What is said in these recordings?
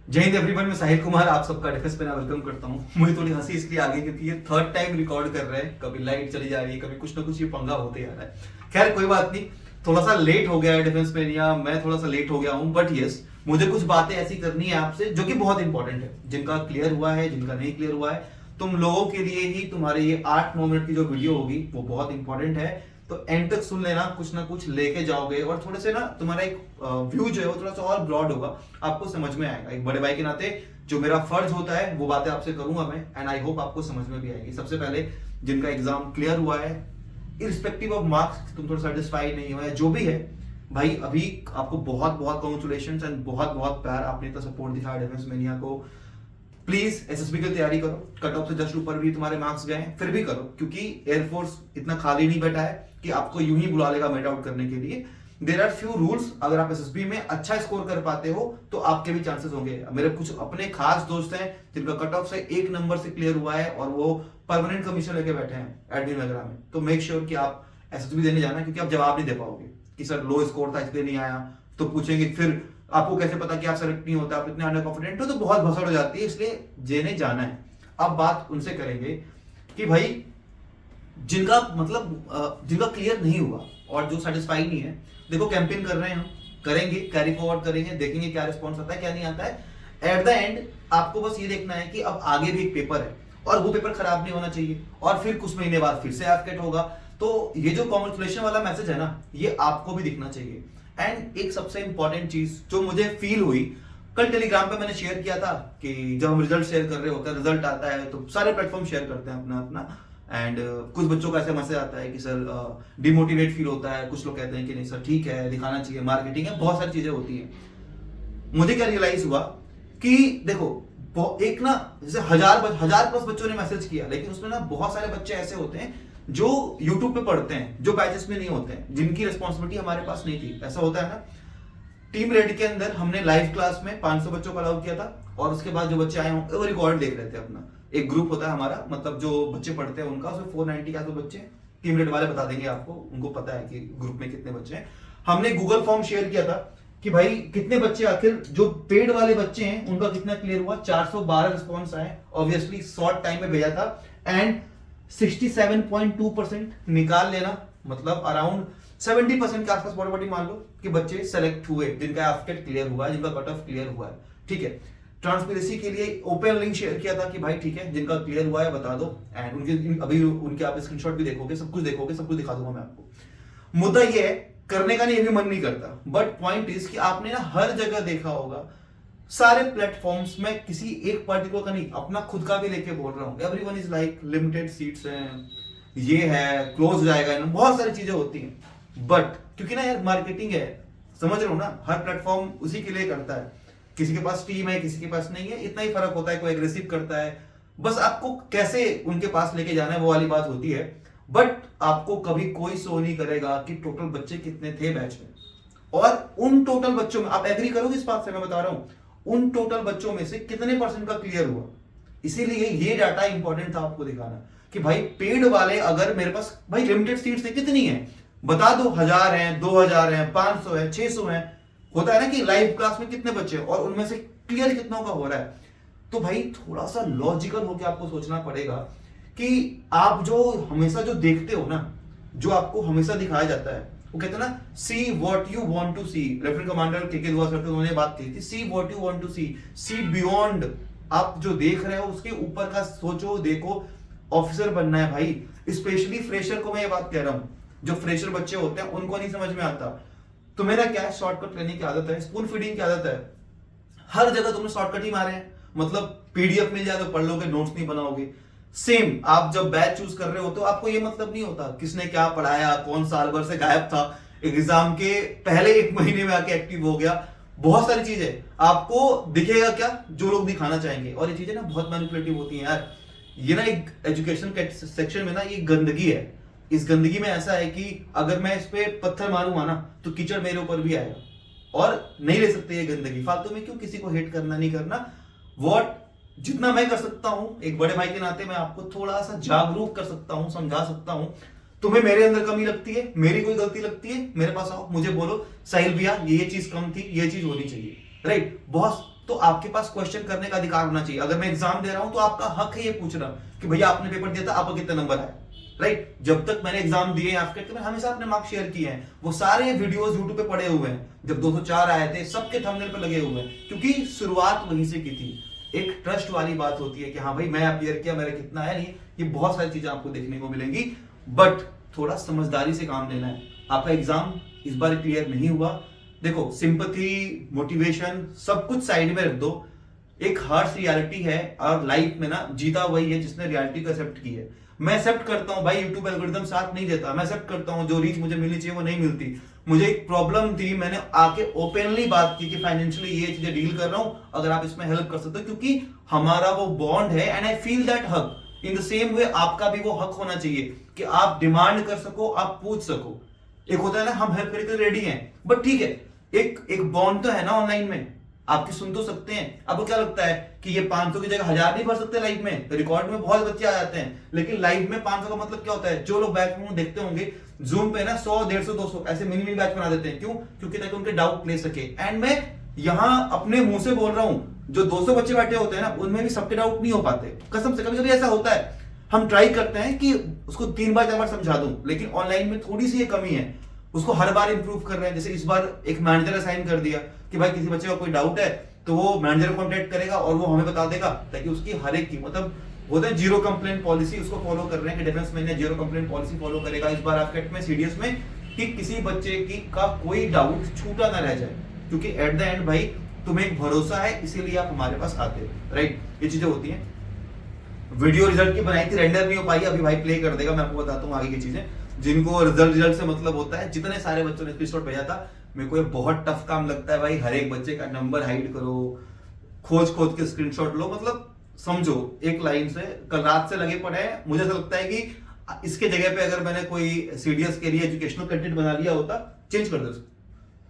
जय हिंद एवरीवन, मैं साहिल कुमार आप सबका डिफेंस पे ना वेलकम करता हूँ। मुझे थोड़ी हंसी इसलिए आ गई क्योंकि ये थर्ड टाइम रिकॉर्ड कर रहे हैं। कभी लाइट चली जा रही है, कभी कुछ ना कुछ ये पंगा होते जा रहा है। खैर कोई बात नहीं, थोड़ा सा लेट हो गया है डिफेंस में, या मैं थोड़ा सा लेट हो गया हूँ, बट यस मुझे कुछ बातें ऐसी करनी है आपसे जो कि बहुत इंपॉर्टेंट है, जिनका क्लियर हुआ है, जिनका नहीं क्लियर हुआ है। तुम लोगों के लिए ही तुम्हारे ये 8-9 मिनट की जो वीडियो होगी वो बहुत इंपॉर्टेंट है। तो एंड तक सुन लेना, कुछ ना कुछ लेके जाओगे और थोड़े से ना तुम्हारा एक व्यू जो है वो थोड़ा सा और ब्रॉड होगा, आपको समझ में आएगा। एक बड़े भाई के नाते जो मेरा फर्ज होता है वो बातें आपसे करूंगा मैं, एंड आई होप आपको समझ में भी आएगी। सबसे पहले जिनका एग्जाम क्लियर हुआ है, इरिस्पेक्टिव ऑफ मार्क्स, तुम थोड़ा सेटिस्फाई नहीं हो या जो भी है, भाई अभी आपको बहुत बहुत कॉन्ग्रेचुलेशन एंड बहुत बहुत प्यार। आपने इतना सपोर्ट दिखाया डिफेंस मेनिया को। प्लीज एसएसबी की तैयारी करो। कट ऑफ से जस्ट ऊपर भी तुम्हारे मार्क्स गए, फिर भी करो, क्योंकि एयरफोर्स इतना खाली नहीं बैठा है कि आपको यूं ही बुला लेगा मेट आउट करने के लिए। There are few rules. अगर आप एसएसबी में अच्छा स्कोर कर पाते हो तो आपके भी चांसेस होंगे। मेरे कुछ अपने खास दोस्त हैं जिनका कट ऑफ से 1 नंबर से क्लियर हुआ है और वो परमानेंट कमीशन लेके बैठे हैं एडमिन वगैरह में। तो मेक श्योर कि आप एसएसबी देने जाना, क्योंकि आप जवाब नहीं दे पाओगे कि सर लो स्कोर था इसलिए नहीं आया। तो पूछेंगे फिर आपको कैसे पता कि आप सेलेक्ट नहीं होता, आप इतने अंडर कॉन्फिडेंट हो, तो बहुत भसड़ हो जाती है, इसलिए जेने जाना है। अब बात उनसे करेंगे कि भाई जिनका मतलब जिनका क्लियर नहीं हुआ और जो सेटिस्फाई नहीं है, देखो कैंपेन कर रहे हैं हम, करेंगे, कैरी फॉरवर्ड करेंगे, देखेंगे क्या रिस्पॉन्स आता है क्या नहीं आता है। एट द एंड आपको बस ये देखना है कि अब आगे भी एक पेपर है और वो पेपर खराब नहीं होना चाहिए, और फिर कुछ महीने बाद फिर से एफकेट होगा। तो ये जो कॉन्ग्रेचुलेशन वाला मैसेज है ना, ये आपको भी दिखना चाहिए। एंड एक सबसे इंपॉर्टेंट चीज जो मुझे फील हुई, कल टेलीग्राम पे मैंने शेयर किया था कि जब हम रिजल्ट शेयर कर रहे होते हैं, रिजल्ट आता है तो सारे प्लेटफॉर्म शेयर करते हैं अपना अपना। एंड कुछ बच्चों का ऐसा मैसेज आता है कि सर डिमोटिवेट फील होता है, कुछ लोग कहते हैं कि नहीं सर ठीक है, दिखाना चाहिए, मार्केटिंग है, बहुत सारी चीजें होती हैं। मुझे क्या रियलाइज हुआ कि देखो एक ना, जैसे हजार प्लस बच्चों ने मैसेज किया, लेकिन उसमें ना बहुत सारे बच्चे ऐसे होते हैं जो यूट्यूब पे पढ़ते हैं, जो बैचेस में नहीं होते हैं, जिनकी रिस्पॉन्सिबिलिटी हमारे पास नहीं थी। ऐसा होता है ना। टीम रेड के अंदर हमने लाइव क्लास में 500 बच्चों को अलाउ किया था, और उसके बाद जो बच्चे आए होंगे वो रिकॉर्ड देख रहे थे अपना। एक ग्रुप होता है हमारा, मतलब जो बच्चे पढ़ते हैं उनका, उसमें 490 के आसपास बच्चे हैं। टीम रेड वाले बता देंगे आपको, उनको पता है कि ग्रुप में कितने बच्चे हैं। हमने गूगल फॉर्म शेयर किया था कि भाई कितने बच्चे, आखिर जो पेड वाले बच्चे हैं उनका कितना क्लियर हुआ। 412 रिस्पॉन्स आए, ऑब्वियसली शॉर्ट टाइम में भेजा था। एंड 67.2% निकाल लेना, मतलब अराउंड 70% के आसपास बड़ी बड़ी मान लो कि बच्चे सेलेक्ट हुए जिनका एफकेट क्लियर हुआ है, जिनका कट ऑफ क्लियर हुआ है। ठीक है, ट्रांसपेरेंसी के लिए ओपन लिंक शेयर किया था कि भाई ठीक है, जिनका क्लियर हुआ है बता दो। एंड उनके अभी उनके आप स्क्रीनशॉट भी देखोगे, सब कुछ देखोगे, सब कुछ दिखा दूंगा मैं आपको। मुद्दा ये है, करने का नहीं, ये भी मन नहीं करता, बट पॉइंट इज कि आपने ना हर जगह देखा होगा, सारे प्लेटफॉर्म्स में किसी एक पार्टिकुलर का नहीं, अपना खुद का भी लेके बोल रहा हूं, everyone is like limited seats हैं, ये है, क्लोज हो जाएगा, बहुत सारी चीजें होती हैं। बट क्योंकि ना यार मार्केटिंग है, समझ रहे हो ना, हर प्लेटफॉर्म उसी के लिए करता है। किसी के पास टीम है, किसी के पास नहीं है, इतना ही फर्क होता है। कोई एग्रेसिव करता है, बस आपको कैसे उनके पास लेके जाना है वो वाली बात होती है। बट आपको कभी कोई शो नहीं करेगा कि टोटल बच्चे कितने थे बैच में, और उन टोटल बच्चों में आप एग्री करोगे इस बात से, मैं बता रहा हूं उन टोटल बच्चों में से कितने परसेंट का क्लियर हुआ। इसीलिए ये डाटा इंपॉर्टेंट था आपको दिखाना कि भाई पेड वाले, अगर मेरे पास भाई लिमिटेड सीट्स है, कितनी है बता दो, 1000 है, 2000 है, 500 है, 600 है। होता है ना कि लाइव क्लास में कितने बच्चे और उनमें से क्लियर कितनों का हो रहा है। तो भाई थोड़ा सा लॉजिकल होकर आपको सोचना पड़ेगा कि आप जो हमेशा जो देखते हो ना, जो आपको हमेशा दिखाया जाता है, वो कहते हैं ना, see what you want to see. Lieutenant commander K Dua sir उन्होंने बात की थी, see what you want to see beyond. आप जो देख रहे हो उसके ऊपर का सोचो, देखो। ऑफिसर बनना है भाई। स्पेशली फ्रेशर को मैं ये बात कह रहा हूं, जो फ्रेशर बच्चे होते हैं उनको नहीं समझ में आता। तो मेरा क्या है, शॉर्टकट लेने की आदत है, स्पून फीडिंग की आदत है। हर जगह तुमने शॉर्टकट ही मारे हैं, मतलब पीडीएफ मिल जाए तो पढ़ लोगे, नोट्स नहीं बनाओगे। सेम आप जब बैच चूज कर रहे हो तो आपको ये मतलब नहीं होता किसने क्या पढ़ाया, कौन साल भर से गायब था, एग्जाम के पहले 1 महीने में आके एक्टिव हो गया। बहुत सारी चीजें आपको दिखेगा क्या, जो लोग दिखाना चाहेंगे। और ये चीजें ना बहुत मैनिपुलेटिव होती हैं यार। ये ना एक एजुकेशन सेक्शन में ना ये गंदगी है। इस गंदगी में ऐसा है कि अगर मैं इस पे पत्थर मारूंगा ना तो कीचड़ मेरे ऊपर भी आएगा, और नहीं ले सकते ये गंदगी। फालतू में क्यों किसी को हेट करना, नहीं करना। वॉट जितना मैं कर सकता हूं एक बड़े भाई के नाते, मैं आपको थोड़ा सा जागरूक कर सकता हूं, समझा सकता हूं। तुम्हें मेरे अंदर कमी लगती है, मेरी कोई गलती लगती है, मेरे पास आओ, मुझे बोलो साहिल भैया ये चीज कम थी, ये चीज होनी चाहिए, राइट। बहुत तो आपके पास क्वेश्चन करने का अधिकार होना चाहिए। अगर मैं एग्जाम दे रहा हूं तो आपका हक है ये पूछना कि भैया आपने पेपर दिया था, आपको कितने नंबर आए, राइट। जब तक मैंने एग्जाम दिए एफकेट के, मैं हमेशा अपने मार्क्स शेयर किए हैं, वो सारे वीडियोस यूट्यूब पे पड़े हुए हैं। जब 204 आए थे सबके थंबनेल पे लगे हुए हैं, क्योंकि शुरुआत वहीं से की थी। एक ट्रस्ट वाली बात होती है कि हाँ भाई मैं क्लियर किया, मेरा कितना है, नहीं ये बहुत सारी चीजें आपको देखने को मिलेंगी, बट थोड़ा समझदारी से काम लेना है। आपका एग्जाम इस बार क्लियर नहीं हुआ, देखो सिंपैथी, मोटिवेशन सब कुछ साइड में रख दो। एक हार्श रियलिटी है, और लाइफ में ना जीता वही है जिसने रियलिटी को एक्सेप्ट की है। मैं एक्सेप्ट करता हूं भाई, यूट्यूब एल्गोरिथम साथ नहीं देता, मैं एक्सेप्ट करता हूं जो रीच मुझे मिलनी चाहिए वो नहीं मिलती। मुझे एक प्रॉब्लम थी, मैंने आके ओपनली बात की कि फाइनेंशियली ये चीजें डील कर रहा हूं, अगर आप इसमें हेल्प कर सकते हो, क्योंकि हमारा वो बॉन्ड है एंड आई फील दैट हक। इन द सेम वे आपका भी वो हक होना चाहिए कि आप डिमांड कर सको, आप पूछ सको। एक होता है ना हम हेल्प करके रेडी हैं, बट ठीक है, एक बॉन्ड तो है ना ऑनलाइन में, आपकी सुन तो सकते हैं। आपको क्या लगता है कि ये 500 की जगह 1000 नहीं भर सकते लाइव में? रिकॉर्ड में बहुत बच्चे आ जाते हैं, लेकिन लाइव में 500 का मतलब क्या होता है? जो लोग बैच में देखते होंगे जूम पे ना 100, 150, 200 ऐसे मिनी मिनी बैच बना देते हैं। क्यों? क्योंकि ताकि उनके डाउट ले सके। एंड मैं यहाँ अपने मुंह से बोल रहा हूं, जो 200 बच्चे बैठे होते हैं ना, उनमें भी सबके डाउट नहीं हो पाते, कसम से। कभी कभी ऐसा होता है, हम ट्राई करते हैं कि उसको 3 बार 4 बार समझा दूं, लेकिन ऑनलाइन में थोड़ी सी ये कमी है, उसको हर बार इंप्रूव कर रहे हैं। जैसे इस बार एक मैनेजर असाइन कर दिया कि भाई किसी बच्चे का कोई डाउट है तो वो मैनेजर को कॉन्टेक्ट करेगा और वो हमें बता देगा, ताकि उसकी हर एक की मतलब होता है जीरो कंप्लेंट पॉलिसी, उसको फॉलो कर रहे हैं कि डिफेंस में जीरो कंप्लेंट पॉलिसी फॉलो करेगा इस बार एफकेट में, सीडीएस में, कि किसी बच्चे की का कोई डाउट छूटा ना रह जाए। क्योंकि एट द एंड भाई तुम्हें एक भरोसा है, इसीलिए आप हमारे पास आते हो, राइट। ये चीजें होती हैं। वीडियो रिजल्ट की बनाई थी, रेंडर नहीं हो पाई, अभी भाई प्ले कर देगा, मैं आपको बताता हूँ आगे की चीजें। जिनको रिजल्ट से मतलब होता है, जितने सारे बच्चों ने स्क्रीनशॉट भेजा था, मेरे को ये बहुत टफ काम लगता है भाई। हर एक बच्चे का नंबर हाइड करो, खोज के स्क्रीनशॉट लो, मतलब समझो एक लाइन से कल रात से लगे पड़े हैं। मुझे ऐसा लगता है कि इसके जगह पे अगर मैंने कोई सीडीएस के लिए एजुकेशनल कंटेंट बना लिया होता, चेंज कर दो,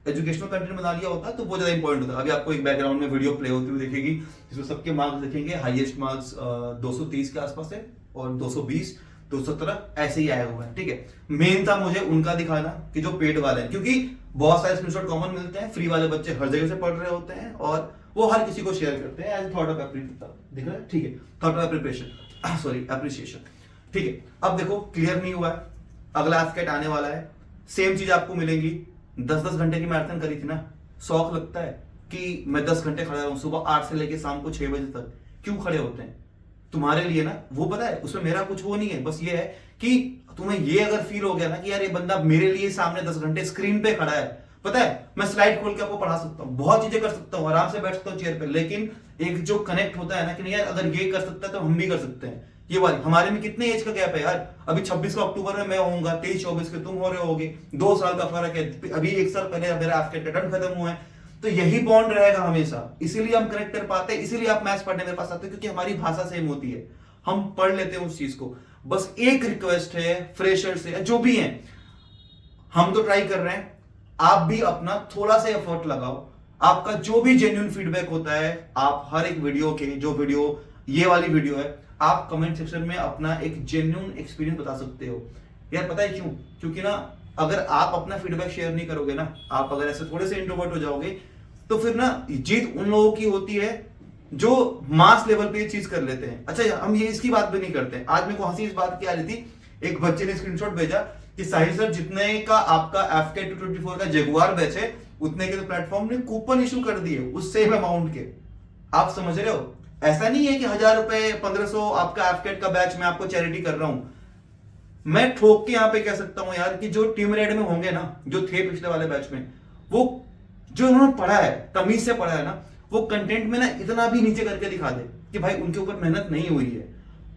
एजुकेशनल कंटेंट बना लिया होता तो वो ज्यादा इंपॉर्टेंट होता। अभी आपको एक बैकग्राउंड में वीडियो प्ले होती हुई दिखेगी, जिसमें सबके मार्क्स दिखेंगे, हाईएस्ट मार्क्स 230 के आसपास है और 220, 217 ऐसे ही आया हुआ है, ठीक है। मेन था मुझे उनका दिखाना कि जो पेड वाले हैं, क्योंकि बहुत सारे स्क्रीनशॉट कॉमन मिलते हैं, फ्री वाले बच्चे हर जगह से पढ़ रहे होते हैं और वो हर किसी को शेयर करते हैं एज थॉट ऑफ दिख रहा है, ठीक है, thought of preparation, sorry appreciation, ठीक है। अब देखो क्लियर नहीं हुआ है, अगला एफकेट आने वाला है, सेम चीज आपको मिलेंगी। 10-10 घंटे की मैराथन करी थी ना, शौक लगता है कि मैं 10 घंटे खड़ा रहूं, सुबह 8 से लेके शाम को 6 बजे तक। क्यों खड़े होते हैं? तुम्हारे लिए ना, वो पता है उसमें मेरा कुछ वो नहीं है, बस ये है कि तुम्हें ये अगर फील हो गया ना कि यार ये बंदा मेरे लिए सामने 10 घंटे स्क्रीन पे खड़ा है, पता है मैं स्लाइड खोल के आपको पढ़ा सकता हूँ, बहुत चीजें कर सकता हूँ, आराम से बैठ सकता हूँ चेयर पे, लेकिन एक जो कनेक्ट होता है ना कि नहीं यार अगर ये कर सकता है तो हम भी कर सकते हैं। ये वाली हमारे में कितने एज का गैप है यार, अभी 26 का अक्टूबर में मैं होऊंगा, 23-24 के तुम हो रहे होगे, 2 साल का फर्क है, अभी 1 साल पहले मेरा एफकेट का टर्म खत्म हुआ है, तो यही बॉन्ड रहेगा हमेशा। इसीलिए हम कनेक्ट कर पाते हैं, इसीलिए आप मैथ्स पढ़ने मेरे पास आते हैं, क्योंकि हमारी भाषा सेम होती है, हम पढ़ लेते हैं उस चीज को। बस एक रिक्वेस्ट है फ्रेशर से, जो भी हैं, हम तो ट्राई कर रहे हैं, आप भी अपना थोड़ा सा एफर्ट लगाओ। आपका जो भी जेन्युइन फीडबैक होता है, आप हर एक वीडियो के, जो वीडियो ये वाली वीडियो है, आप कमेंट सेक्शन में अपना एक जेन्युइन एक्सपीरियंस बता सकते हो। यार पता है क्यों? क्योंकि ना अगर आप अपना फीडबैक शेयर नहीं करोगे ना, आप अगर ऐसे थोड़े से इंट्रोवर्ट हो जाओगे, तो फिर ना जीत उन लोगों की होती है जो मास लेवल पे ये चीज कर लेते हैं। अच्छा हम ये इसकी बात भी नहीं करते। आज मेरे को हंसी इस बात की आ रही थी, एक बच्चे ने स्क्रीनशॉट भेजा कि साहिल सर जितने का आपका एफके 224 का जगुआर बैच है, उतने के तो प्लेटफॉर्म ने कूपन इशू कर दिए उस सेम अमाउंट के। आप समझ रहे हो? ऐसा नहीं है कि 1000 रुपए 1500 आपका एफकेट का बैच मैं आपको चैरिटी कर रहा हूं। मैं ठोक के यहां पे कह सकता हूं यार कि जो टीम रेड में होंगे ना, जो थे पिछले वाले बैच में, वो जो उन्होंने पढ़ा है, तमीज से पढ़ा है ना, वो कंटेंट में ना इतना भी नीचे करके दिखा दे कि भाई उनके ऊपर मेहनत नहीं हुई है।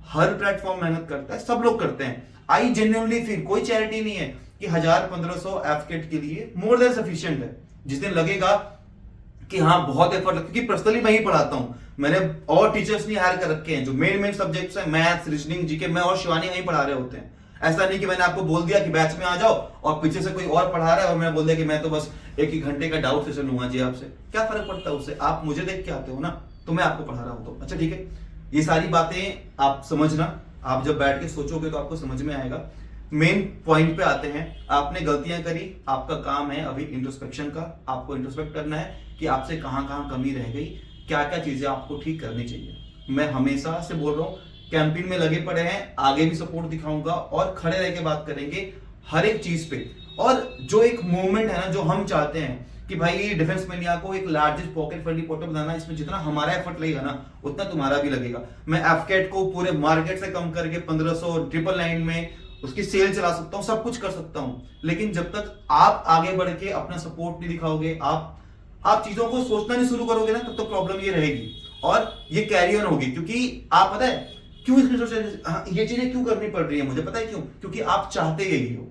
हर प्लेटफॉर्म मेहनत करता है, सब लोग करते हैं। आई जेन्युइनली फील कोई चैरिटी नहीं है कि 1000-1500 एफकेट के लिए मोर देन सफिशिएंट है। जिस दिन लगेगा कि हाँ बहुत एफर्ट लगता है, क्योंकि पर्सनली मैं ही पढ़ाता हूं, मैंने और टीचर्स नहीं हायर कर रखे हैं, जो मेन सब्जेक्ट्स हैं मैथ्स, रीजनिंग, जीके, मैं और शिवानी वहीं पढ़ा रहे होते हैं। ऐसा नहीं कि मैंने आपको बोल दिया कि बैच में आ जाओ और पीछे से कोई और पढ़ा रहा है और मैंने बोल दिया कि मैं तो बस 1 घंटे का डाउट सेशन लूंगा जी आपसे। क्या फर्क पड़ता है उससे? आप मुझे देख के आते हो ना, तो मैं आपको पढ़ा रहा हूं तो अच्छा ठीक है। ये सारी बातें आप समझना, आप जब बैठ के सोचोगे तो आपको समझ में आएगा। मेन पॉइंट पे आते हैं। आपने गलतियां करी, आपका काम है अभी इंट्रोस्पेक्शन का, आपको इंट्रोस्पेक्ट करना है कि आपसे कहां कहां कमी रह गई, क्या क्या चीजें आपको ठीक करनी चाहिए। मैं हमेशा से बोल रहा हूँ, कैंपेन में लगे पड़े हैं, आगे भी सपोर्ट दिखाऊंगा और खड़े रह के बात करेंगे हर एक चीज पे। और जो एक मूवमेंट है ना, जो हम चाहते हैं कि भाई डिफेंस मैनिया को एक लार्जेस्ट पॉकेट फ्रेंडली पोर्टल बनाना, इसमें जितना हमारा एफर्ट लगेगा ना उतना तुम्हारा भी लगेगा। मैं एफकेट को पूरे मार्केट से कम करके 1500 999 में उसकी सेल चला सकता हूँ, सब कुछ कर सकता हूँ, लेकिन जब तक आप आगे बढ़ के अपना सपोर्ट नहीं दिखाओगे, आप चीजों को सोचना नहीं शुरू करोगे ना, तब तो प्रॉब्लम ये रहेगी और ये कैरी ऑन होगी। क्योंकि आप पता है क्यों ये चीजें क्यों करनी पड़ रही है, मुझे पता है क्यों, क्योंकि आप चाहते यही हो,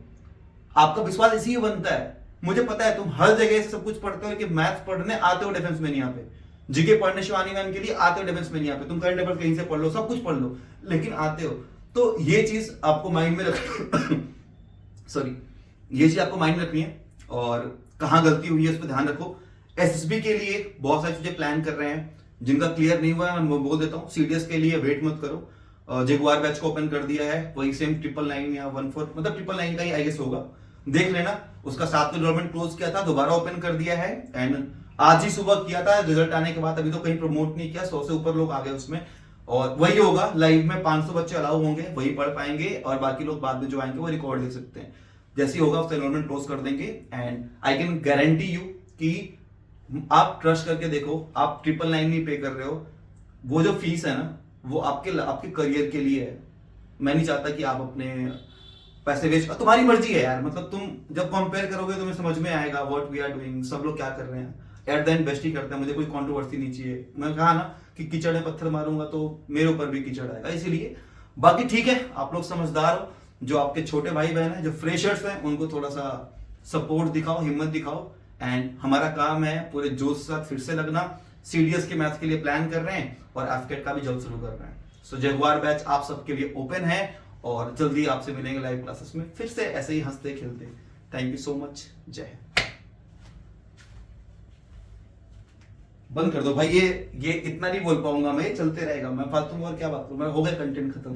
आपका विश्वास इसी बनता है। मुझे पता है तुम हर जगह से सब कुछ पढ़ते हो, लेकिन मैथ्स पढ़ने आते हो डिफेंस में नहीं, यहाँ पे जीके पढ़ने शिवानी मैम के लिए आते हो डिफेंस में नहीं, यहाँ पे तुम करंट अफेयर कहीं से पढ़ लो, सब कुछ पढ़ लो, लेकिन आते हो। तो ये चीज आपको माइंड में रख सॉरी, ये चीज आपको माइंड में रखनी है और कहाँ गलती हुई है उस पर ध्यान रखो। एसएसबी के लिए बहुत सारी चीजें प्लान कर रहे हैं, जिनका क्लियर नहीं हुआ है मैं बोल देता हूँ। सीडीएस के लिए वेट मत करो, जगुआर बैच को ओपन कर दिया है, वही सेम 999 या 14 मतलब 999 का ही आई गेस होगा, देख लेना। उसका 7 एनरोलमेंट क्लोज किया था, दोबारा ओपन कर दिया है एंड आज ही सुबह किया था, रिजल्ट आने के बाद अभी तो कहीं प्रमोट नहीं किया, 100 से ऊपर लोग आ गए उसमें। और वही होगा, लाइव में 500 बच्चे अलाउ होंगे, वही पढ़ पाएंगे और बाकी लोग बाद में जो आएंगे वो रिकॉर्ड देख सकते हैं। जैसे ही होगा उसका एनरोलमेंट क्लोज कर देंगे and I can guarantee you कि आप ट्रस्ट करके देखो, आप 999 नहीं पे कर रहे हो, वो जो फीस है ना वो आपके करियर के लिए है। मैं नहीं चाहता कि आप अपने पैसे वेस्ट, तुम्हारी मर्जी है यार, मतलब तुम जब कंपेयर करोगे तुम्हें समझ में आएगा व्हाट वी आर डूइंग, सब लोग क्या कर रहे हैं, एट द एंड बेस्ट ही करते हैं। मुझे कोई कंट्रोवर्सी नहीं चाहिए, मैं कहा ना कि कीचड़ में पत्थर मारूंगा तो मेरे ऊपर भी कीचड़ आएगा, इसीलिए। बाकी ठीक है, आप लोग समझदार हो, जो आपके छोटे भाई बहन है, जो फ्रेशर्स हैं, उनको थोड़ा सा सपोर्ट दिखाओ, हिम्मत दिखाओ एंड हमारा काम है पूरे जोश के साथ फिर से लगना। सीडीएस के मैथ्स के लिए प्लान कर रहे हैं और एफकेट का भी जल्द शुरू कर रहे हैं। सो जगुआर बैच आप सबके लिए ओपन है और जल्दी आपसे मिलेंगे लाइव क्लासेस में फिर से ऐसे ही हंसते खेलते। थैंक यू सो मच, जय हिंद। बंद कर दो भाई, ये इतना नहीं बोल पाऊंगा मैं, चलते रहेगा, मैं फालतू में और क्या बात करूं, मैं हो गया कंटेंट खत्म।